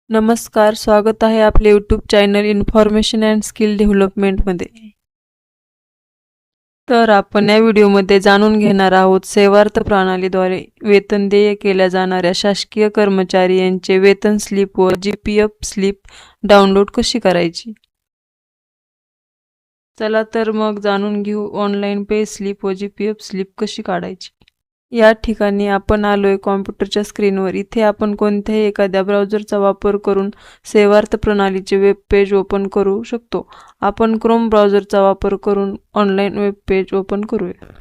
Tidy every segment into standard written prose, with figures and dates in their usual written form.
नमस्कार, स्वागत आहे आपले YouTube channel information and skill डेव्हलपमेंटमध्ये. तर आपण या व्हिडिओमध्ये जाणून घेणार आहोत सेवार्थ प्रणालीद्वारे वेतन देय केल्या जाणाऱ्या शासकीय कर्मचारी यांचे वेतन स्लिप व GPF स्लिप डाउनलोड कशी करायची. चला तर मग जाणून घेऊ ऑनलाईन पे स्लिप व GPF स्लिप कशी काढायची. या ठिकाणी आपण आलोय कॉम्प्युटरच्या स्क्रीनवर. इथे आपण कोणत्याही एखाद्या ब्राउझरचा वापर करून सेवार्थ प्रणालीचे वेब पेज ओपन करू शकतो. आपण क्रोम ब्राउझरचा वापर करून ऑनलाईन वेब पेज ओपन करूया.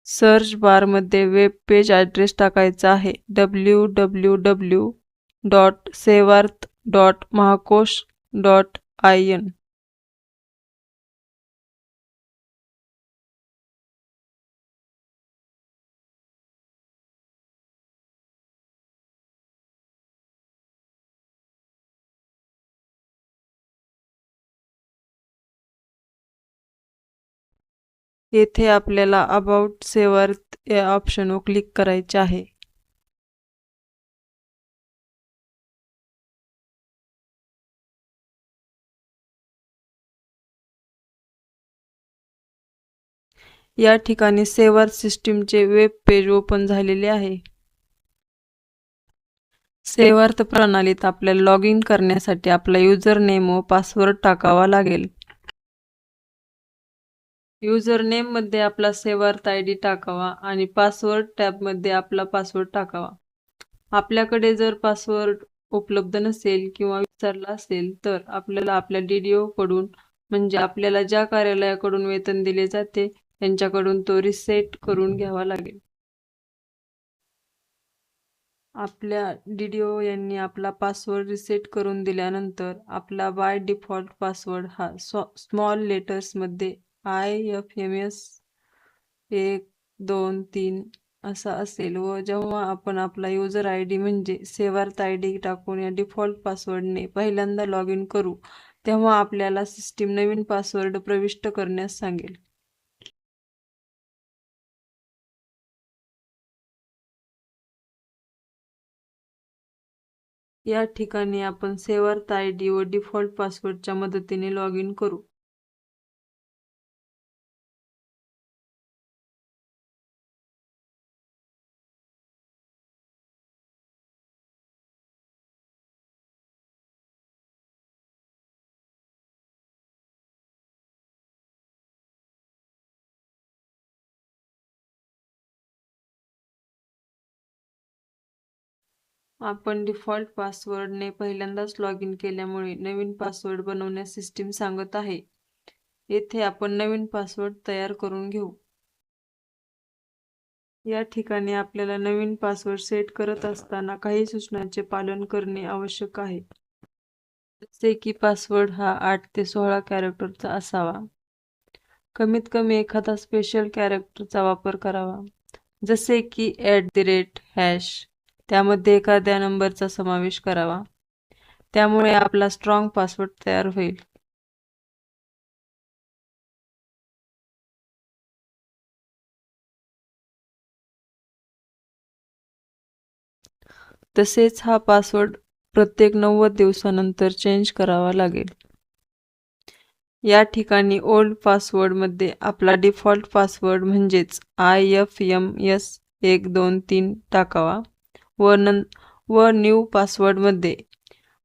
सर्च बारमध्ये वेब पेज ॲड्रेस टाकायचा आहे www.sevarth.mahakosh.in. येथे आपल्याला अबाउट सेवार्थ या ऑप्शनवर क्लिक करायचे आहे. या ठिकाणी सेवार्थ सिस्टीमचे वेब पेज ओपन झालेले आहे. सेवार्थ प्रणालीत आपल्याला लॉग इन करण्यासाठी आपला युजर नेम व पासवर्ड टाकावा लागेल. युजर नेम मध्ये आपला सेवार्थ ID टाकावा आणि पासवर्ड टॅबमध्ये आपला पासवर्ड टाकावा. आपल्याकडे जर पासवर्ड उपलब्ध नसेल किंवा विसरला असेल तर आपल्याला आपल्या DDO कडून म्हणजे आपल्याला ज्या कार्यालयाकडून वेतन दिले जाते त्यांच्याकडून तो रिसेट करून घ्यावा लागेल. आपल्या DDO यांनी आपला पासवर्ड रिसेट करून दिल्यानंतर आपला बाय डिफॉल्ट पासवर्ड हा स्मॉल लेटर्समध्ये IFMS 1 2 3 असा असेल व जेव्हा आपण आपला युजर ID म्हणजे सेवार्थ ID टाकून या डिफॉल्ट पासवर्डने पहिल्यांदा लॉग इन करू तेव्हा आपल्याला सिस्टीम नवीन पासवर्ड प्रविष्ट करण्यास सांगेल. या ठिकाणी आपण सेवार्थ ID व डिफॉल्ट पासवर्डच्या मदतीने लॉग इन करू. आपण डिफॉल्ट पासवर्डने पहिल्यांदाच लॉग इन केल्यामुळे नवीन पासवर्ड बनवण्यास सिस्टीम सांगत आहे. येथे आपण नवीन पासवर्ड तयार करून घेऊ. या ठिकाणी आपल्याला नवीन पासवर्ड सेट करत असताना काही सूचनांचे पालन करणे आवश्यक आहे. जसे की पासवर्ड हा 8 ते 16 कॅरेक्टरचा असावा. कमीत कमी एखादा स्पेशल कॅरेक्टरचा वापर करावा. जसे की @ त्यामध्ये एखाद्या नंबरचा समावेश करावा. त्यामुळे आपला स्ट्रॉंग पासवर्ड तयार होईल. तसेच हा पासवर्ड प्रत्येक 90 दिवसानंतर चेंज करावा लागेल. या ठिकाणी ओल्ड पासवर्डमध्ये आपला डिफॉल्ट पासवर्ड म्हणजेच IFMS 1 2 3 टाकावा व न्यू पासवर्डमध्ये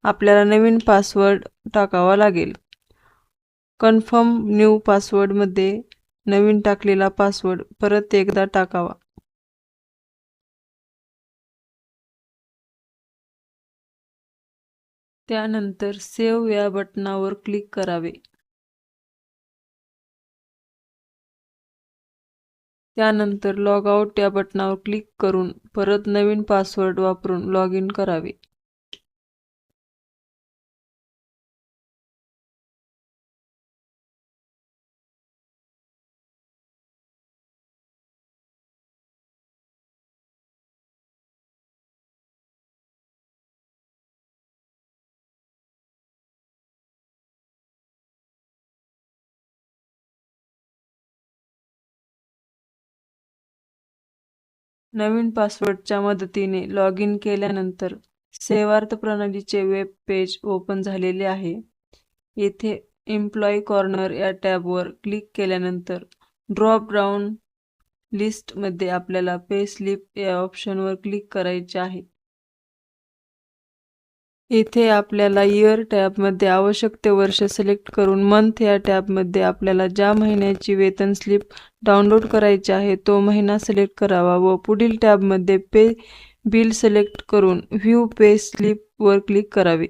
आपल्याला नवीन पासवर्ड टाकावा लागेल. कन्फर्म न्यू पासवर्डमध्ये नवीन टाकलेला पासवर्ड परत एकदा टाकावा. त्यानंतर सेव्ह या बटनावर क्लिक करावे. त्यानंतर लॉग आउट या बटनावर क्लिक करून परत नवीन पासवर्ड वापरून लॉग इन करावे. नवीन पासवर्डच्या मदतीने लॉग इन केल्यानंतर सेवार्थ प्रणालीचे वेब पेज ओपन झालेले आहे. येथे एम्प्लॉई कॉर्नर या टॅबवर क्लिक केल्यानंतर ड्रॉप डाऊन लिस्टमध्ये आपल्याला पे स्लिप या ऑप्शनवर क्लिक करायचे आहे. येथे आपल्याला इयर टॅबमध्ये आवश्यक ते वर्ष सिलेक्ट करून मंथ या टॅबमध्ये आपल्याला ज्या महिन्याची वेतन स्लिप डाउनलोड करायची आहे तो महिना सिलेक्ट करावा व पुढील टॅबमध्ये पे बिल सिलेक्ट करून व्ह्यू पे स्लिपवर क्लिक करावे.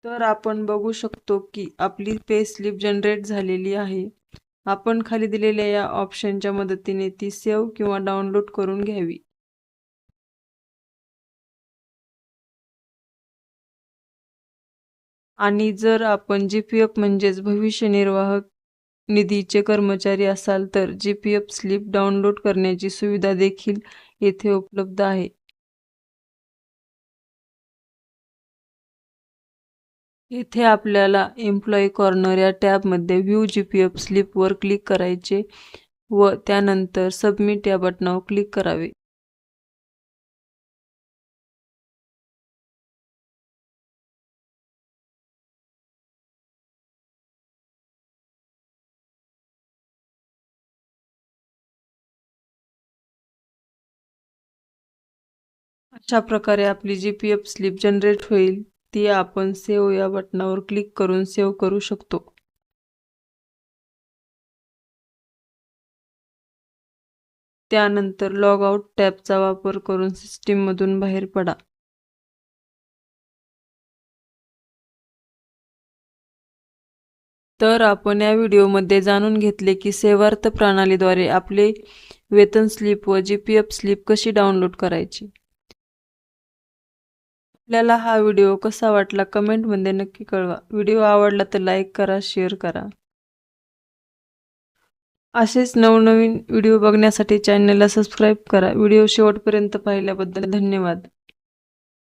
तर आपण बघू शकतो की आपली पे स्लिप जनरेट झालेली आहे. आपण खाली दिलेल्या या ऑप्शनच्या मदतीने ती सेव्ह किंवा डाउनलोड करून घ्यावी. आणि जर आपण GPF म्हणजेच भविष्य निर्वाह निधीचे कर्मचारी असाल तर GPF स्लिप डाउनलोड करण्याची सुविधा देखील येथे उपलब्ध आहे. येथे आपल्याला एम्प्लॉई कॉर्नर या टॅबमध्ये व्ह्यू GPF स्लिपवर क्लिक करायचे व त्यानंतर सबमिट या बटनावर क्लिक करावे. अशा प्रकारे आपली GPF स्लिप जनरेट होईल. ती आपण सेव्ह या बटनावर क्लिक करून सेव्ह करू शकतो. त्यानंतर लॉग आउट टॅबचा वापर करून सिस्टीममधून बाहेर पडा. तर आपण या व्हिडिओमध्ये जाणून घेतले की सेवार्थ प्रणालीद्वारे आपले वेतन स्लिप व GPF स्लिप कशी डाउनलोड करायची. आपल्याला हा व्हिडिओ कसा वाटला कमेंटमध्ये नक्की कळवा. व्हिडिओ आवडला तर लाईक करा, शेअर करा. असेच नवनवीन व्हिडिओ बघण्यासाठी चॅनलला सबस्क्राईब करा. व्हिडिओ शेवटपर्यंत पाहिल्याबद्दल धन्यवाद.